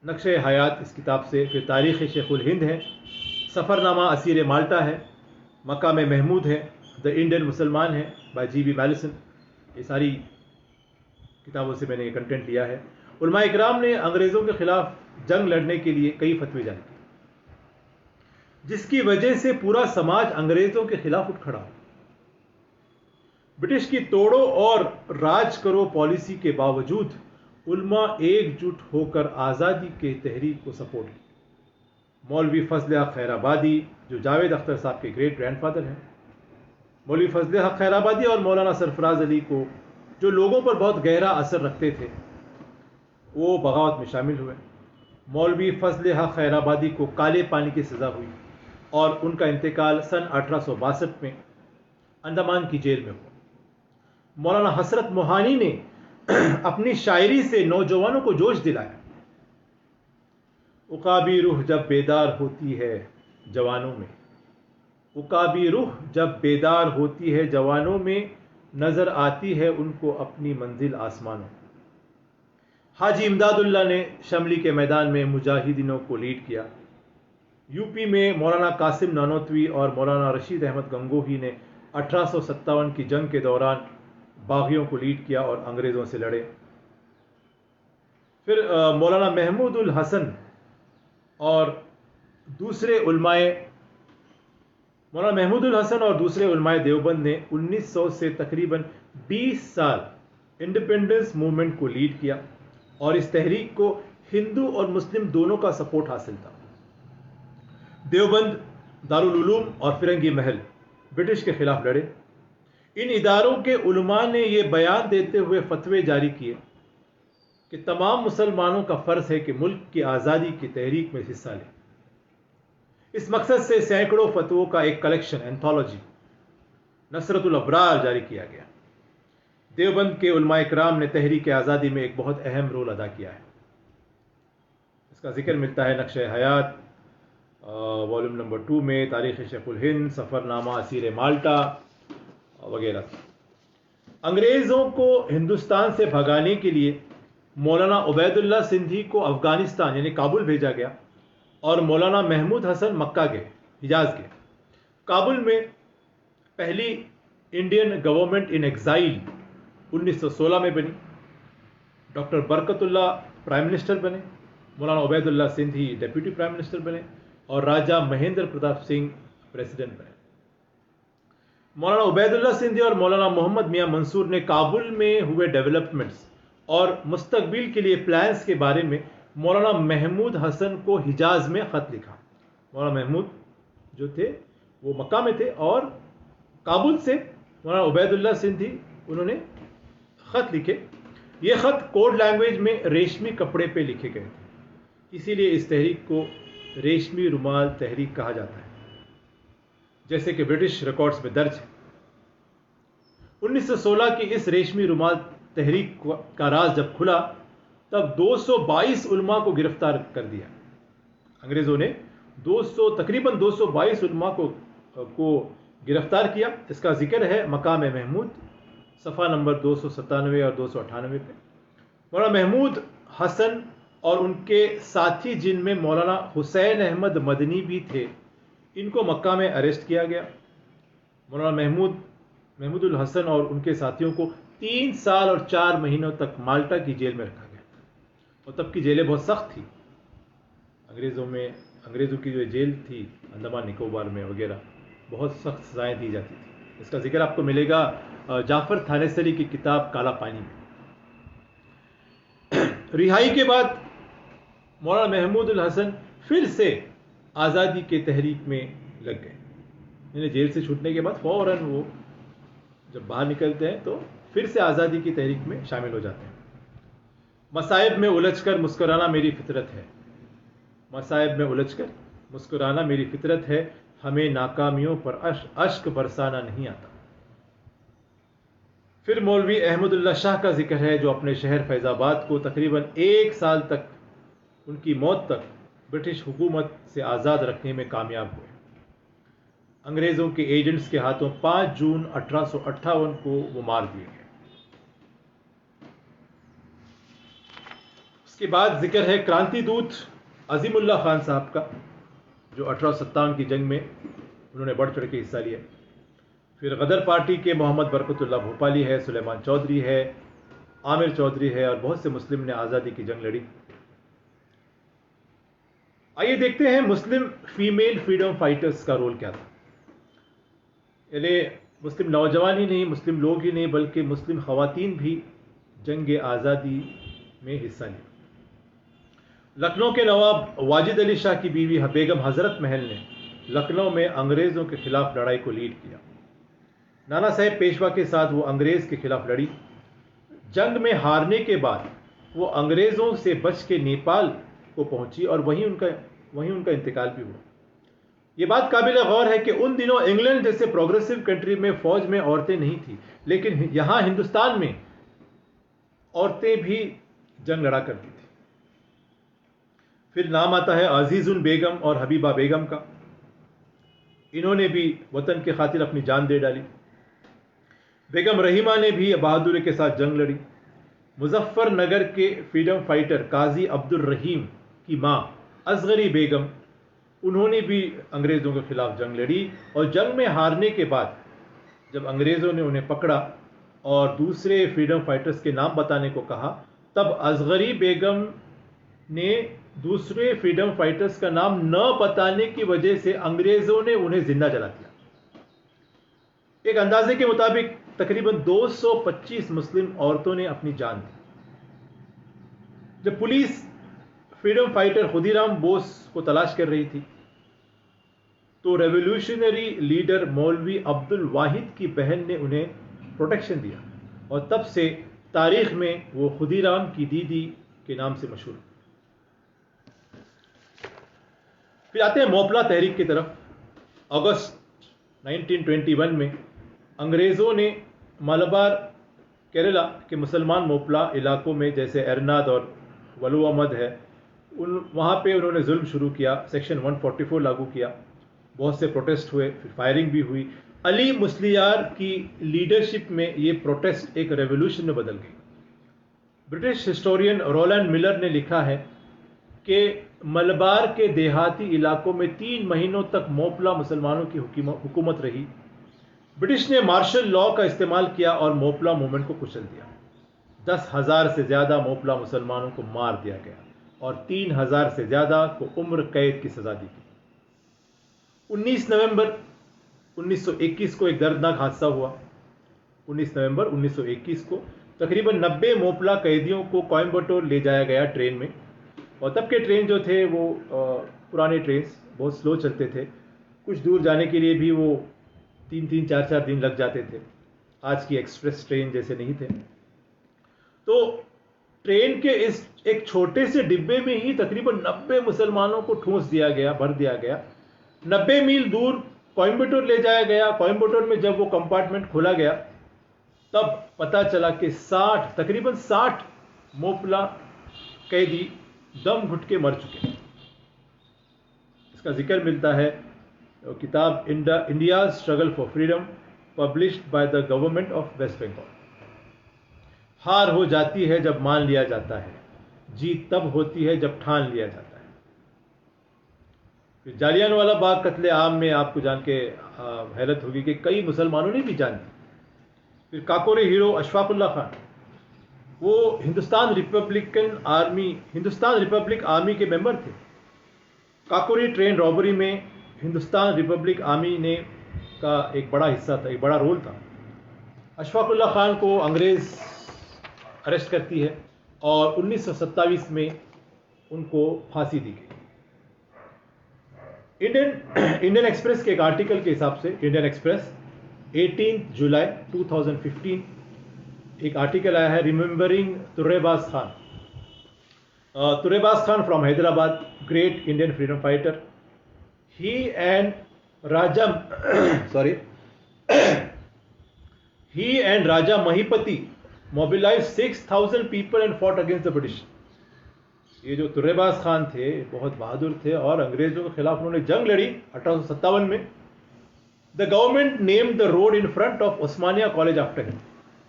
نقش حیات اس کتاب سے، پھر تاریخ شیخ الہند ہے، سفر نامہ اسیر مالٹا ہے، مقام محمود ہے، دا انڈین مسلمان ہے بائی جی بی میلسن۔ یہ ساری کتابوں سے میں نے یہ کنٹینٹ لیا ہے۔ علماء اکرام نے انگریزوں کے خلاف جنگ لڑنے کے لیے کئی فتوے جاری کیے، جس کی وجہ سے پورا سماج انگریزوں کے خلاف اٹھ کھڑا ہو۔ برٹش کی توڑو اور راج کرو پالیسی کے باوجود علماء ایک جٹ ہو کر آزادی کے تحریک کو سپورٹ کی۔ مولوی فضل حق خیر آبادی، جو جاوید اختر صاحب کے گریٹ گرینڈ فادر ہیں، مولوی فضل حق خیر آبادی اور مولانا سرفراز علی کو، جو لوگوں پر بہت گہرا اثر رکھتے تھے، وہ بغاوت میں شامل ہوئے۔ مولوی فضل حق خیر آبادی کو کالے پانی کی سزا ہوئی اور ان کا انتقال سن 1862 میں انڈمان کی جیل میں ہوا۔ مولانا حسرت موہانی نے اپنی شاعری سے نوجوانوں کو جوش دلایا۔ عقابی روح جب بیدار ہوتی ہے جوانوں میں، عقابی روح جب بیدار ہوتی ہے جوانوں میں، نظر آتی ہے ان کو اپنی منزل آسمانوں۔ حاجی امداد اللہ نے شملی کے میدان میں مجاہدینوں کو لیڈ کیا۔ یو پی میں مولانا قاسم نانوتوی اور مولانا رشید احمد گنگوہی نے 1857 کی جنگ کے دوران باغیوں کو لیڈ کیا اور انگریزوں سے لڑے۔ پھر مولانا محمود الحسن اور دوسرے علماء دیوبند نے 1900 سے تقریباً 20 سال انڈیپینڈنس موومنٹ کو لیڈ کیا اور اس تحریک کو ہندو اور مسلم دونوں کا سپورٹ حاصل تھا۔ دیوبند، دارالعلوم اور فرنگی محل برٹش کے خلاف لڑے۔ ان اداروں کے علماء نے یہ بیان دیتے ہوئے فتوے جاری کیے کہ تمام مسلمانوں کا فرض ہے کہ ملک کی آزادی کی تحریک میں حصہ لیں۔ اس مقصد سے سینکڑوں فتووں کا ایک کلیکشن اینتھولوجی نصرت الابرار جاری کیا گیا۔ دیوبند کے علماء اکرام نے تحریک آزادی میں ایک بہت اہم رول ادا کیا ہے۔ اس کا ذکر ملتا ہے نقشہ حیات والیوم نمبر 2 میں، تاریخ شیخ الہند، سفر نامہ اسیر مالٹا وغیرہ۔ انگریزوں کو ہندوستان سے بھگانے کے لیے مولانا عبید اللہ سندھی کو افغانستان یعنی کابل بھیجا گیا اور مولانا محمود حسن مکہ گئے، حجاز گئے۔ کابل میں پہلی انڈین گورنمنٹ ان ایگزائل 1916 میں بنی۔ ڈاکٹر برکت اللہ پرائم منسٹر بنے، مولانا عبید اللہ سندھی ڈیپٹی پرائم منسٹر بنے اور راجہ مہندر پرتاپ سنگھ پریزیڈنٹ بنے۔ مولانا عبید اللہ سندھی اور مولانا محمد میاں منصور نے کابل میں ہوئے ڈیولپمنٹس اور مستقبل کے لیے پلانز کے بارے میں مولانا محمود حسن کو حجاز میں خط لکھا۔ مولانا محمود جو تھے وہ مکہ میں تھے اور کابل سے مولانا عبید اللہ سندھی انہوں نے خط لکھے۔ یہ خط کوڈ لینگویج میں ریشمی کپڑے پہ لکھے گئے تھے، اسی لیے اس تحریک کو ریشمی رومال تحریک کہا جاتا ہے، جیسے کہ برٹش ریکارڈز میں درج ہے۔ 1916 کی اس ریشمی رومال تحریک کا راز جب کھلا تب 222 علماء کو گرفتار کر دیا۔ انگریزوں نے تقریباً 222 علماء کو گرفتار کیا۔ اس کا ذکر ہے مقام محمود صفحہ نمبر 297 اور 298 پہ۔ مولانا محمود حسن اور ان کے ساتھی جن میں مولانا حسین احمد مدنی بھی تھے، ان کو مکہ میں اریسٹ کیا گیا۔ مولانا محمود الحسن اور ان کے ساتھیوں کو 3 سال اور 4 مہینوں تک مالٹا کی جیل میں رکھا گیا، اور تب کی جیلیں بہت سخت تھی۔ انگریزوں کی جو جیل تھی انڈمان نکوبار میں وغیرہ، بہت سخت سزائیں دی جاتی تھیں۔ اس کا ذکر آپ کو ملے گا جعفر تھانیسری کی کتاب کالا پانی میں۔ رہائی کے بعد مولانا محمود الحسن پھر سے آزادی کے تحریک میں لگ گئے، یعنی جیل سے چھوٹنے کے بعد فوراً وہ جب باہر نکلتے ہیں تو پھر سے آزادی کی تحریک میں شامل ہو جاتے ہیں۔ مصائب میں الجھ کر مسکرانا میری فطرت ہے، مصائب میں الجھ کر مسکرانا میری فطرت ہے، ہمیں ناکامیوں پر اشک برسانا نہیں آتا۔ پھر مولوی احمد اللہ شاہ کا ذکر ہے، جو اپنے شہر فیض آباد کو تقریباً 1 سال تک، ان کی موت تک، برٹش حکومت سے آزاد رکھنے میں کامیاب ہوئے۔ انگریزوں کے ایجنٹس کے ہاتھوں 5 جون 1858 کو وہ مار دیے گئے۔ اس کے بعد ذکر ہے کرانتی دوت عظیم اللہ خان صاحب کا، جو 1857 کی جنگ میں انہوں نے بڑھ چڑھ کے حصہ لیا۔ پھر غدر پارٹی کے محمد برکت اللہ بھوپالی ہے، سلیمان چودھری ہے، عامر چودھری ہے، اور بہت سے مسلم نے آزادی کی جنگ لڑی۔ آئیے دیکھتے ہیں مسلم فیمیل فریڈم فائٹرز کا رول کیا تھا۔ یعنی مسلم نوجوان ہی نہیں، مسلم لوگ ہی نہیں، بلکہ مسلم خواتین بھی جنگ آزادی میں حصہ لیا۔ لکھنؤ کے نواب واجد علی شاہ کی بیوی بیگم حضرت محل نے لکھنؤ میں انگریزوں کے خلاف لڑائی کو لیڈ کیا۔ نانا صاحب پیشوا کے ساتھ وہ انگریز کے خلاف لڑی۔ جنگ میں ہارنے کے بعد وہ انگریزوں سے بچ کے نیپال کو پہنچی اور وہیں ان کا انتقال بھی ہوا۔ یہ بات قابل غور ہے کہ ان دنوں انگلینڈ جیسے پروگریسو کنٹری میں فوج میں عورتیں نہیں تھیں، لیکن یہاں ہندوستان میں عورتیں بھی جنگ لڑا کرتی تھیں۔ پھر نام آتا ہے عزیز بیگم اور حبیبہ بیگم کا۔ انہوں نے بھی وطن کے خاطر اپنی جان دے ڈالی۔ بیگم رحیمہ نے بھی بہادری کے ساتھ جنگ لڑی۔ مظفر نگر کے فریڈم فائٹر قاضی عبد الرحیم کی ماں اصغری بیگم، انہوں نے بھی انگریزوں کے خلاف جنگ لڑی، اور جنگ میں ہارنے کے بعد جب انگریزوں نے انہیں پکڑا اور دوسرے فریڈم فائٹرز کے نام بتانے کو کہا، تب اصغری بیگم نے دوسرے فریڈم فائٹرز کا نام نہ بتانے کی وجہ سے انگریزوں نے انہیں زندہ جلا دیا۔ ایک اندازے کے مطابق تقریباً 225 مسلم عورتوں نے اپنی جان دی۔ جب پولیس فریڈم فائٹر خودی رام بوس کو تلاش کر رہی تھی تو ریولیوشنری لیڈر مولوی عبد الواحد کی بہن نے انہیں پروٹیکشن دیا، اور تب سے تاریخ میں وہ خدیرام کی دیدی کے نام سے مشہور۔ پھر آتے ہیں موپلا تحریک کی طرف۔ اگست 1921 میں انگریزوں نے مالابار کیرلا کے مسلمان موپلا علاقوں میں جیسے ارناد اور ولوامد ہے، وہاں پہ انہوں نے ظلم شروع کیا، سیکشن 144 لاگو کیا، بہت سے پروٹیسٹ ہوئے، پھر فائرنگ بھی ہوئی۔ علی مسلیار کی لیڈرشپ میں یہ پروٹیسٹ ایک ریولوشن میں بدل گئی۔ برٹش ہسٹورین رولینڈ ملر نے لکھا ہے کہ ملبار کے دیہاتی علاقوں میں 3 مہینوں تک موپلا مسلمانوں کی حکومت رہی۔ برٹش نے مارشل لاء کا استعمال کیا اور موپلا موومنٹ کو کچل دیا۔ 10,000 سے زیادہ موپلا مسلمانوں کو مار دیا گیا اور 3,000 سے زیادہ کو عمر قید کی سزا دی گئی۔ 19 نومبر 1921 کو ایک دردناک حادثہ ہوا۔ 19 نومبر 1921 کو تقریباً 90 موپلا قیدیوں کو کوئمبٹور لے جایا گیا ٹرین میں، اور تب کے ٹرین جو تھے وہ پرانے ٹرینز بہت سلو چلتے تھے، کچھ دور جانے کے لیے بھی وہ 3-3 4-4 دن لگ جاتے تھے، آج کی ایکسپریس ٹرین جیسے نہیں تھے۔ تو ٹرین کے اس ایک چھوٹے سے ڈبے میں ہی تقریباً 90 مسلمانوں کو ٹھونس دیا گیا، بھر دیا گیا۔ 90 میل دور کوئمبٹور لے جایا گیا۔ کوئمبٹور میں جب وہ کمپارٹمنٹ کھولا گیا تب پتہ چلا کہ تقریباً 60 موپلا قیدی دم گھٹ کے مر چکے۔ اس کا ذکر ملتا ہے کتاب India's struggle for freedom, published by the government of West Bengal. ہار ہو جاتی ہے جب مان لیا جاتا ہے، جیت تب ہوتی ہے جب ٹھان لیا جاتا ہے۔ پھر جالیان والا باغ قتل عام میں آپ کو جان کے حیرت ہوگی کہ کئی مسلمانوں نے بھی جان دی۔ پھر کاکوری ہیرو اشفاق اللہ خان، وہ ہندوستان ریپبلک آرمی کے ممبر تھے۔ کاکوری ٹرین رابری میں ہندوستان ریپبلک آرمی کا ایک بڑا حصہ تھا، ایک بڑا رول تھا۔ اشفاق اللہ خان کو انگریز اریسٹ کرتی ہے اور 1927 میں ان کو پھانسی دی گئی۔ انڈین ایکسپریس کے ایک آرٹیکل کے حساب سے، انڈین ایکسپریس 18 جولائی 2015 ایک آرٹیکل آیا ہے، ریممبرنگ ترے باز خان۔ ترے Baz Khan from Hyderabad, great Indian freedom fighter. He and Raja Mahipati mobilized 6,000 people and fought against the British۔ یہ جو ترے باز خان تھے بہت بہادر تھے اور انگریزوں کے خلاف انہوں نے جنگ لڑی 1857 میں۔ The government named the road in front of Osmania college after him۔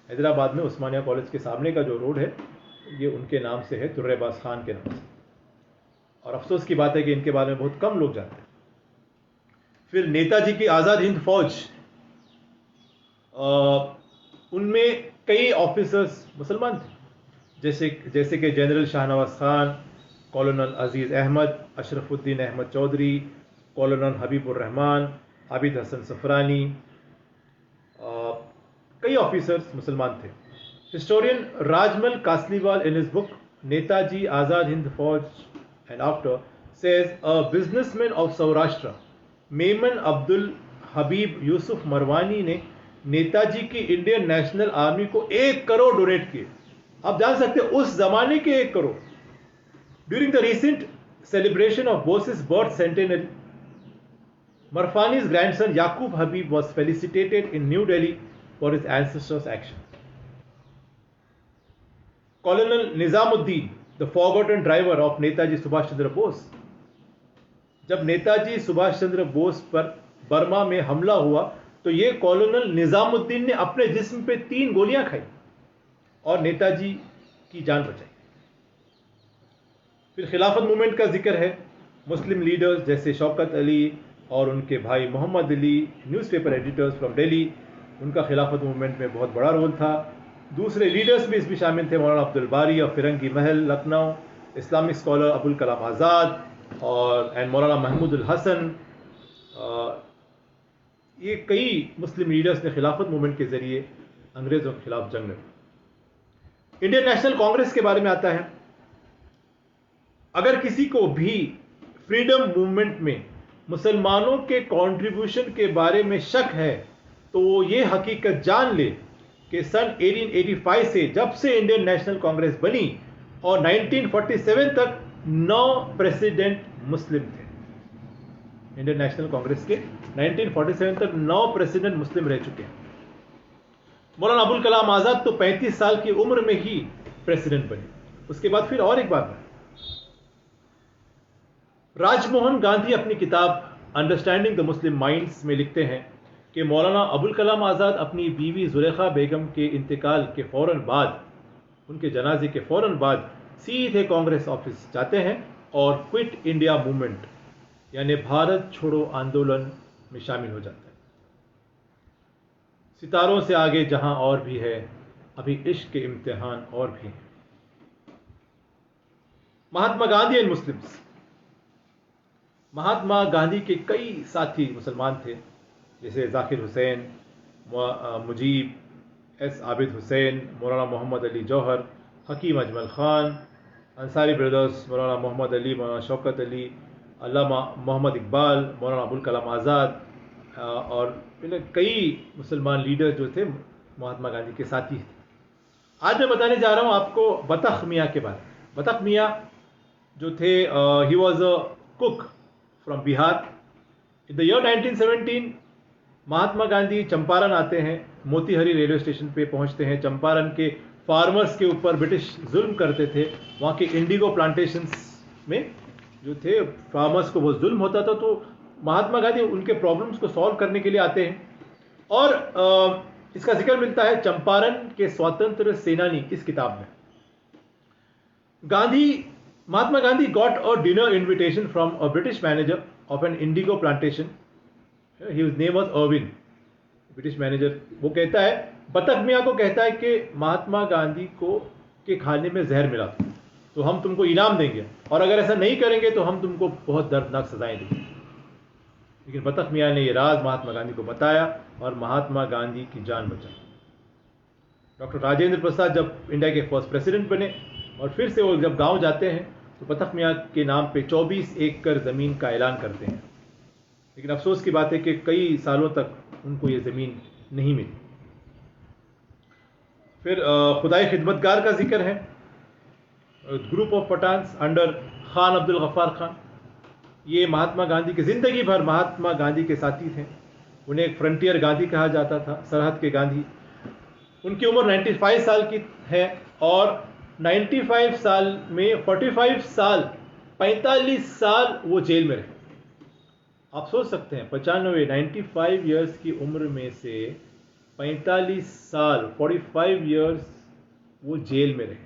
Hyderabad میں عثمانیہ کالج کے سامنے کا جو روڈ ہے یہ ان کے نام سے ہے، ترے باز خان کے نام سے۔ اور افسوس کی بات ہے کہ ان کے بارے میں بہت کم لوگ جانتے ہیں۔ پھر نیتا جی کی آزاد ہند فوج، ان میں کئی آفیسرز مسلمان تھے، جیسے کہ جنرل شاہ نواز خان، کولونل عزیز احمد، اشرف الدین احمد چودھری، کولونل حبیب الرحمان، عابد حسن سفرانی، کئی آفیسرز مسلمان تھے۔ Historian Rajmal Kasliwal in his book Netaji Azad Hind Fauj and after says a businessman of Saurashtra Memon عبد الحبیب یوسف مروانی نے نیتا جی کی انڈین نیشنل آرمی کو 1 کروڑ ڈونیٹ کیے۔ آپ جان سکتے ہیں اس زمانے کے 1 crore. During the recent celebration of Bose's birth centenary, مرفانی's grandson Yaqub Habib was felicitated in New Delhi for his ancestors' action۔ Colonel Nizam Uddin, the forgotten driver of نیتا جی سبھاش چندر بوس، جب نیتا جی سبھاش چندر بوس پر برما میں حملہ ہوا تو یہ کولونل نظام الدین نے اپنے جسم پہ 3 گولیاں کھائی اور نیتا جی کی جان بچائی۔ پھر خلافت موومنٹ کا ذکر ہے۔ مسلم لیڈرز جیسے شوکت علی اور ان کے بھائی Mohammad Ali, newspaper editors from Delhi, ان کا خلافت موومنٹ میں بہت بڑا رول تھا۔ دوسرے لیڈرز بھی اس میں شامل تھے، مولانا عبد الباری اور فرنگی محل لکھنؤ، اسلامک اسکالر ابوالکلام آزاد اور مولانا محمود الحسن۔ یہ کئی مسلم لیڈرز نے خلافت موومنٹ کے ذریعے انگریزوں کے خلاف جنگ لڑی۔ انڈین نیشنل کانگریس کے بارے میں آتا ہے، اگر کسی کو بھی فریڈم موومنٹ میں مسلمانوں کے کنٹریبیوشن کے بارے میں شک ہے تو وہ یہ حقیقت جان لے کہ سن 1885 سے جب سے انڈین نیشنل کانگریس بنی اور 1947 تک 9 پریزیڈنٹ مسلم تھے. انڈین نیشنل کانگریس کے 1947 تک 9 پریزیڈنٹ مسلم رہ چکے ہیں. مولانا ابوالکلام آزاد تو 35 سال کی عمر میں ہی پریزیڈنٹ بنے. اس کے بعد پھر اور ایک بات ہے، راج موہن گاندھی اپنی کتاب انڈرسٹینڈنگ دا مسلم مائنڈس میں لکھتے ہیں کہ مولانا ابوالکلام آزاد اپنی بیوی زلیخا بیگم کے انتقال کے فوراً بعد، ان کے جنازے کے فوراً بعد سیدھے کانگریس آفس جاتے ہیں اور کوئٹ انڈیا موومنٹ یعنی بھارت چھوڑو آندولن میں شامل ہو جاتے ہیں. ستاروں سے آگے جہاں اور بھی ہے، ابھی عشق کے امتحان اور بھی ہیں. Mahatma Gandhi and Muslims. مہاتما گاندھی کے کئی ساتھی مسلمان تھے، جیسے ذاکر حسین، مجیب، ایس عابد حسین، مولانا محمد علی جوہر، حکیم اجمل خان، انصاری بردرز، مولانا محمد علی، مولانا شوکت علی، علامہ محمد اقبال، مولانا ابوالکلام آزاد، اور کئی مسلمان لیڈر جو تھے مہاتما گاندھی کے ساتھی تھے. آج میں بتانے جا رہا ہوں آپ کو بطخ میاں کے بارے میں. بطخ میاں جو تھے، he was a cook from Bihar. In the year 1917 Mahatma Gandhi Champaran آتے ہیں، موتی ہری ریلوے اسٹیشن پہ پہنچتے ہیں. چمپارن کے فارمرز کے اوپر برٹش ظلم کرتے تھے. وہاں کے انڈیگو پلانٹیشنز میں جو تھے فارمرز کو بہت ظلم ہوتا تھا، تو مہاتما گاندھی ان کے پرابلمز کو سالو کرنے کے لیے آتے ہیں. اور اس کا ذکر ملتا ہے چمپارن کے سواتنتر سینانی اس کتاب میں. Mahatma Gandhi got a dinner invitation from a British manager of an indigo plantation. His name was Irwin. British manager وہ کہتا ہے، بطخ میاں کو کہتا ہے کہ مہاتما گاندھی کو کے کھانے میں زہر ملا تھا، تو ہم تم کو انعام دیں گے، اور اگر ایسا نہیں کریں گے تو ہم تم کو بہت دردناک سزائیں دیں گے. لیکن بطخ میاں نے یہ راز مہاتما گاندھی کو بتایا اور مہاتما گاندھی کی جان بچائی. ڈاکٹر راجندر پرساد جب انڈیا کے فرسٹ پریزیڈنٹ بنے اور پھر سے وہ جب گاؤں جاتے ہیں تو بطخ میاں کے نام پہ 24 ایکڑ زمین کا اعلان کرتے ہیں. لیکن افسوس کی بات ہے کہ کئی سالوں تک ان کو یہ زمین نہیں ملی. پھر خدائی خدمتگار کا ذکر ہے. Group of Pathans under Khan Abdul Ghaffar Khan, یہ مہاتما گاندھی کی زندگی بھر مہاتما گاندھی کے ساتھی تھے. انہیں ایک فرنٹیئر گاندھی کہا جاتا تھا، سرحد کے گاندھی. ان کی عمر 95 سال کی ہے، اور 95 سال میں 45 سال وہ جیل میں رہے. آپ سوچ سکتے ہیں 95 ایئرس کی عمر میں سے 45 سال 45 ایئرس وہ جیل میں رہے،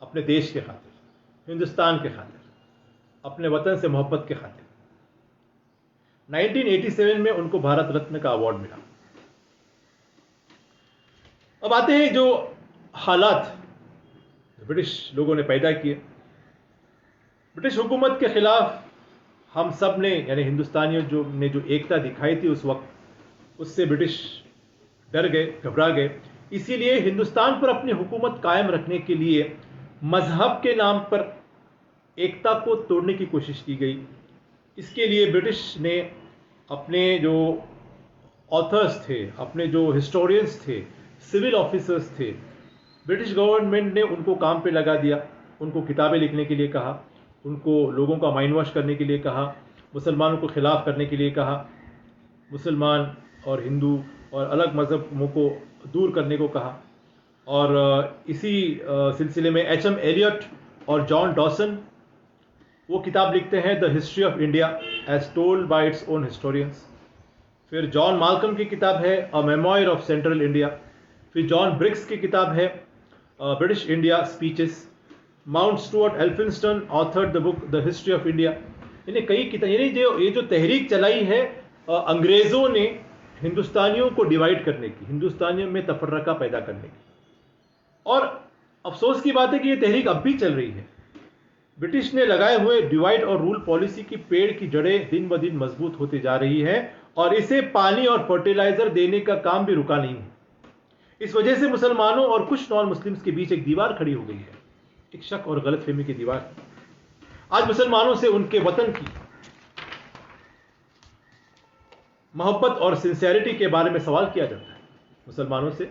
اپنے دیش کے خاطر، ہندوستان کے خاطر، اپنے وطن سے محبت کے خاطر. 1987 میں ان کو بھارت رتن کا ایوارڈ ملا. اب آتے ہیں جو حالات برٹش لوگوں نے پیدا کیے. برٹش حکومت کے خلاف ہم سب نے، یعنی ہندوستانیوں نے جو ایکتا دکھائی تھی اس وقت، اس سے برٹش ڈر گئے، گھبرا گئے. اسی لیے ہندوستان پر اپنی حکومت قائم رکھنے کے لیے مذہب کے نام پر ایکتا کو توڑنے کی کوشش کی گئی. اس کے لیے برٹش نے اپنے جو آتھرز تھے، اپنے جو ہسٹورینز تھے، سول آفیسرز تھے، برٹش گورنمنٹ نے ان کو کام پہ لگا دیا. ان کو کتابیں لکھنے کے لیے کہا، ان کو لوگوں کا مائنڈ واش کرنے کے لیے کہا، مسلمانوں کو خلاف کرنے کے لیے کہا، مسلمان اور ہندو اور الگ مذہبوں کو دور کرنے کو کہا. اور اسی سلسلے میں ایچ ایم ایلیٹ اور جان ڈاسن وہ کتاب لکھتے ہیں the history of India as told by its own historians. پھر جان مالکم کی کتاب ہے a memoir of Central India. پھر جان برکس کی کتاب ہے British India speeches. Mount Stuart Elphinstone authored the book the history of India. انہیں کئی کتاب، یعنی یہ جو تحریک چلائی ہے انگریزوں نے ہندوستانیوں کو ڈیوائڈ کرنے کی، ہندوستانیوں میں تفرقہ پیدا کرنے کی. اور افسوس کی بات ہے کہ یہ تحریک اب بھی چل رہی ہے. برٹش نے لگائے ہوئے ڈیوائڈ اور رول پالیسی کی پیڑ کی جڑیں دن بہ دن مضبوط ہوتی جا رہی ہے، اور اسے پانی اور فرٹیلائزر دینے کا کام بھی رکا نہیں ہے. اس وجہ سے مسلمانوں اور کچھ نان مسلمز کے بیچ ایک دیوار کھڑی ہو گئی ہے، ایک شک اور غلط فہمی کی دیوار. آج مسلمانوں سے ان کے وطن کی محبت اور سنسیئرٹی کے بارے میں سوال کیا جاتا ہے. مسلمانوں سے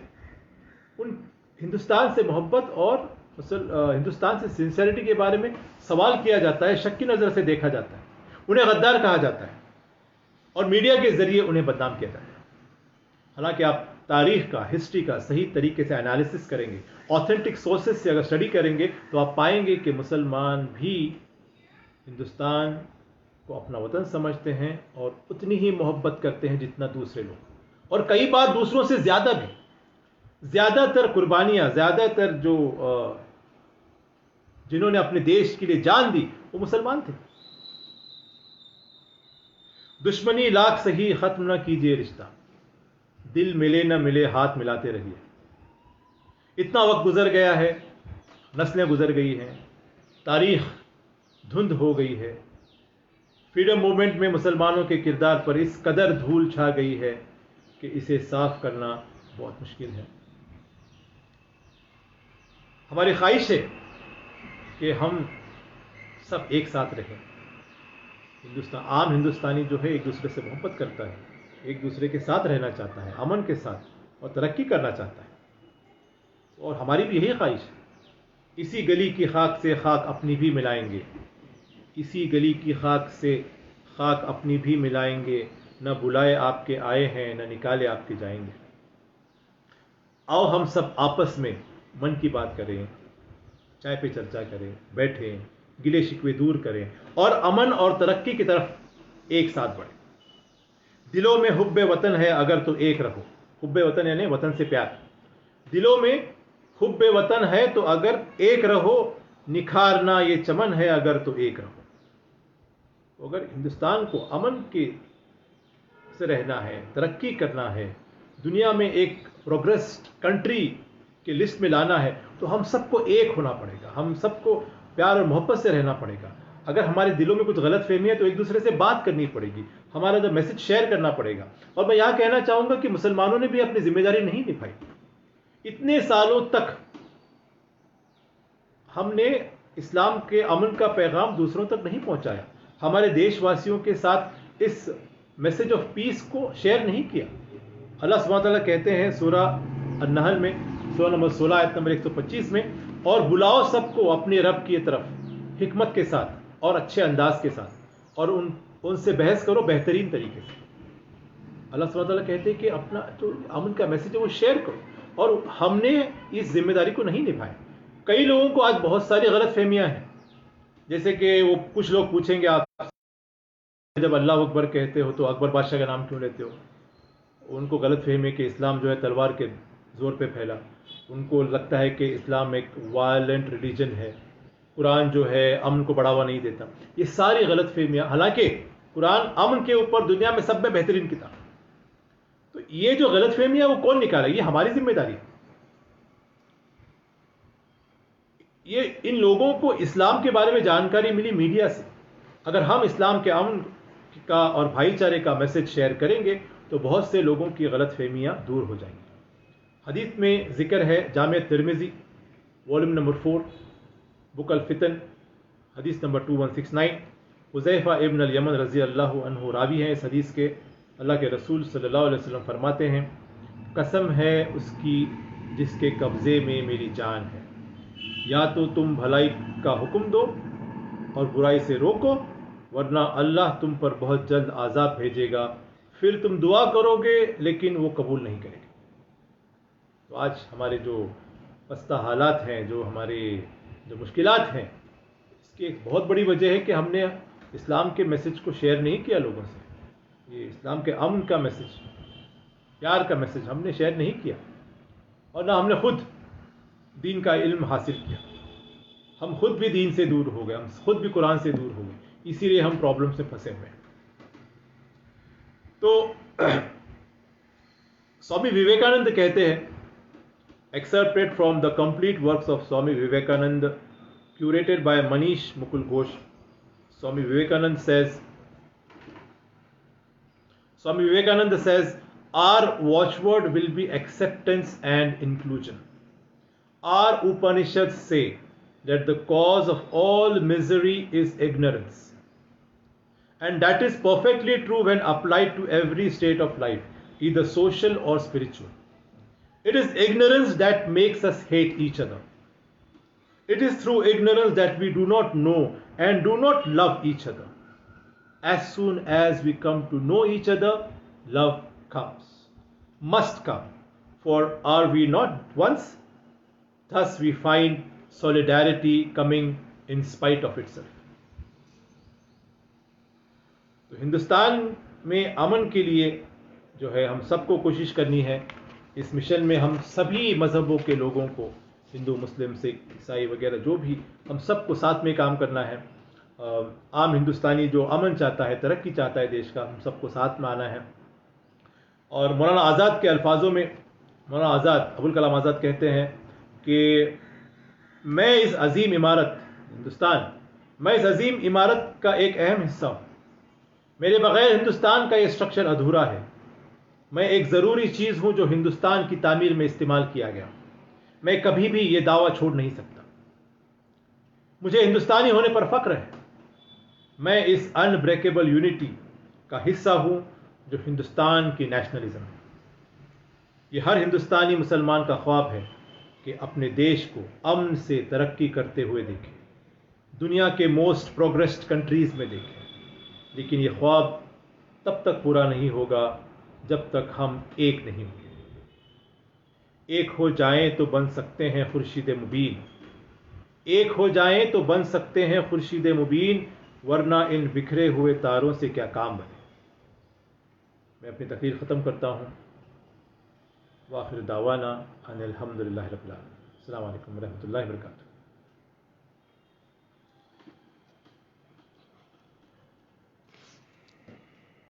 ان ہندوستان سے محبت اور ہندوستان سے سنسیریٹی کے بارے میں سوال کیا جاتا ہے، شک کی نظر سے دیکھا جاتا ہے، انہیں غدار کہا جاتا ہے اور میڈیا کے ذریعے انہیں بدنام کیا جاتا ہے۔ حالانکہ آپ تاریخ کا، ہسٹری کا صحیح طریقے سے انالیسس کریں گے، آتھینٹک سورسز سے اگر اسٹڈی کریں گے تو آپ پائیں گے کہ مسلمان بھی ہندوستان کو اپنا وطن سمجھتے ہیں اور اتنی ہی محبت کرتے ہیں جتنا دوسرے لوگ، اور کئی بار دوسروں سے زیادہ بھی۔ زیادہ تر قربانیاں، زیادہ تر جو جنہوں نے اپنے دیش کے لیے جان دی وہ مسلمان تھے۔ دشمنی لاکھ صحیح ختم نہ کیجیے رشتہ، دل ملے نہ ملے ہاتھ ملاتے رہیے۔ اتنا وقت گزر گیا ہے، نسلیں گزر گئی ہیں، تاریخ دھند ہو گئی ہے، فریڈم موومنٹ میں مسلمانوں کے کردار پر اس قدر دھول چھا گئی ہے کہ اسے صاف کرنا بہت مشکل ہے۔ ہماری خواہش ہے کہ ہم سب ایک ساتھ رہیں۔ عام ہندوستانی جو ہے ایک دوسرے سے محبت کرتا ہے، ایک دوسرے کے ساتھ رہنا چاہتا ہے، امن کے ساتھ، اور ترقی کرنا چاہتا ہے، اور ہماری بھی یہی خواہش ہے۔ اسی گلی کی خاک سے خاک اپنی بھی ملائیں گے، اسی گلی کی خاک سے خاک اپنی بھی ملائیں گے، نہ بلائے آپ کے آئے ہیں، نہ نکالے آپ کے جائیں گے۔ آؤ ہم سب آپس میں من کی بات کریں، چائے پہ چرچا کریں، بیٹھیں، گلے شکوے دور کریں اور امن اور ترقی کی طرف ایک ساتھ بڑھیں۔ دلوں میں حب وطن ہے اگر تو ایک رہو، حب وطن یعنی وطن سے پیار۔ دلوں میں حب وطن ہے تو اگر ایک رہو، نکھارنا یہ چمن ہے اگر تو ایک رہو۔ اگر ہندوستان کو امن کے سے رہنا ہے، ترقی کرنا ہے، دنیا میں ایک پروگریسڈ کنٹری کی لسٹ میں لانا ہے تو ہم سب کو ایک ہونا پڑے گا، ہم سب کو پیار اور محبت سے رہنا پڑے گا۔ اگر ہمارے دلوں میں کچھ غلط فہمی ہے تو ایک دوسرے سے بات کرنی پڑے گی، ہمارا جو میسج شیئر کرنا پڑے گا۔ اور میں یہاں کہنا چاہوں گا کہ مسلمانوں نے بھی اپنی ذمہ داری نہیں نبھائی۔ اتنے سالوں تک ہم نے اسلام کے امن کا پیغام دوسروں تک نہیں پہنچایا، ہمارے دیش واسیوں کے ساتھ اس میسج آف پیس کو شیئر نہیں کیا۔ اللہ سبحانہ وتعالیٰ کہتے ہیں سورہ النحل میں، سورہ نمبر 16 آیت نمبر 125 میں، اور بلاؤ سب کو اپنے رب کی طرف حکمت کے ساتھ اور اچھے انداز کے ساتھ، اور ان سے بحث کرو بہترین طریقے سے۔ اللہ سبحانہ وتعالیٰ کہتے ہیں کہ اپنا جو امن کا میسج ہے وہ شیئر کرو، اور ہم نے اس ذمہ داری کو نہیں نبھایا۔ کئی لوگوں کو آج بہت ساری غلط فہمیاں ہیں، جیسے کہ وہ کچھ لوگ پوچھیں گے آپ جب اللہ اکبر کہتے ہو تو اکبر بادشاہ کا نام کیوں لیتے ہو؟ ان کو غلط فہمی ہے کہ اسلام جو ہے تلوار کے زور پہ پھیلا، ان کو لگتا ہے کہ اسلام ایک وائلنٹ ریلیجن ہے، قرآن جو ہے امن کو بڑھاوا نہیں دیتا۔ یہ ساری غلط فہمیاں، حالانکہ قرآن امن کے اوپر دنیا میں سب میں بہترین کتاب۔ تو یہ جو غلط فہمیاں وہ کون نکالا؟ یہ ہماری ذمہ داری ہے۔ یہ ان لوگوں کو اسلام کے بارے میں جانکاری ملی میڈیا سے۔ اگر ہم اسلام کے امن کا اور بھائی چارے کا میسج شیئر کریں گے تو بہت سے لوگوں کی غلط فہمیاں دور ہو جائیں گی۔ حدیث میں ذکر ہے، جامع ترمذی والیوم نمبر 4 بک الفتن حدیث نمبر 2169، حذیفہ ابن الیمن رضی اللہ عنہ راوی ہیں اس حدیث کے۔ اللہ کے رسول صلی اللہ علیہ وسلم فرماتے ہیں، قسم ہے اس کی جس کے قبضے میں میری جان ہے، یا تو تم بھلائی کا حکم دو اور برائی سے روکو، ورنہ اللہ تم پر بہت جلد عذاب بھیجے گا، پھر تم دعا کرو گے لیکن وہ قبول نہیں کرے گا۔ تو آج ہمارے جو پستہ حالات ہیں، جو ہمارے جو مشکلات ہیں، اس کی ایک بہت بڑی وجہ ہے کہ ہم نے اسلام کے میسج کو شیئر نہیں کیا لوگوں سے۔ یہ اسلام کے امن کا میسج، پیار کا میسج ہم نے شیئر نہیں کیا، اور نہ ہم نے خود دین کا علم حاصل کیا۔ ہم خود بھی دین سے دور ہو گئے، ہم خود بھی قرآن سے دور ہو گئے، اسی لیے ہم پرابلم سے پھنسے ہوئے ہیں۔ تو سوامی وویکانند کہتے ہیں، excerpted from the complete works of Swami Vivekananda curated by Manish Mukul Ghosh, Swami Vivekananda says, our watchword will be acceptance and inclusion. Our Upanishads say that the cause of all misery is ignorance. And that is perfectly true when applied to every state of life, either social or spiritual. It is ignorance that makes us hate each other. It is through ignorance that we do not know and do not love each other. As soon as we come to know each other, love comes, must come. For are we not once? Thus we find solidarity coming in spite of itself. تو ہندوستان میں امن کے لیے جو ہے ہم سب کو کوشش کرنی ہے. اس مشن میں ہم سبھی مذہبوں کے لوگوں کو، ہندو، مسلم، سکھ، عیسائی وغیرہ جو بھی، ہم سب کو ساتھ میں کام کرنا ہے. عام ہندوستانی جو امن چاہتا ہے، ترقی چاہتا ہے دیش کا، ہم سب کو ساتھ میں آنا ہے. اور مولانا آزاد کے الفاظوں میں، مولانا آزاد، ابوالکلام آزاد کہتے ہیں کہ میں اس عظیم عمارت ہندوستان، میں اس عظیم عمارت کا ایک اہم حصہ ہوں. میرے بغیر ہندوستان کا یہ اسٹرکچر ادھورا ہے. میں ایک ضروری چیز ہوں جو ہندوستان کی تعمیر میں استعمال کیا گیا. میں کبھی بھی یہ دعویٰ چھوڑ نہیں سکتا. مجھے ہندوستانی ہونے پر فخر ہے. میں اس ان بریکیبل یونٹی کا حصہ ہوں جو ہندوستان کی نیشنلزم ہے. یہ ہر ہندوستانی مسلمان کا خواب ہے کہ اپنے دیش کو امن سے ترقی کرتے ہوئے دیکھیں، دنیا کے موسٹ پروگریسڈ کنٹریز میں دیکھیں. لیکن یہ خواب تب تک پورا نہیں ہوگا جب تک ہم ایک نہیں ہوں گے. ایک ہو جائیں تو بن سکتے ہیں خورشید مبین. ایک ہو جائیں تو بن سکتے ہیں خورشید مبین، ورنہ ان بکھرے ہوئے تاروں سے کیا کام بنے. میں اپنی تقریر ختم کرتا ہوں. وآخر دعوانا ان الحمد للہ رب العالمین. السلام علیکم ورحمۃ اللہ وبرکاتہ.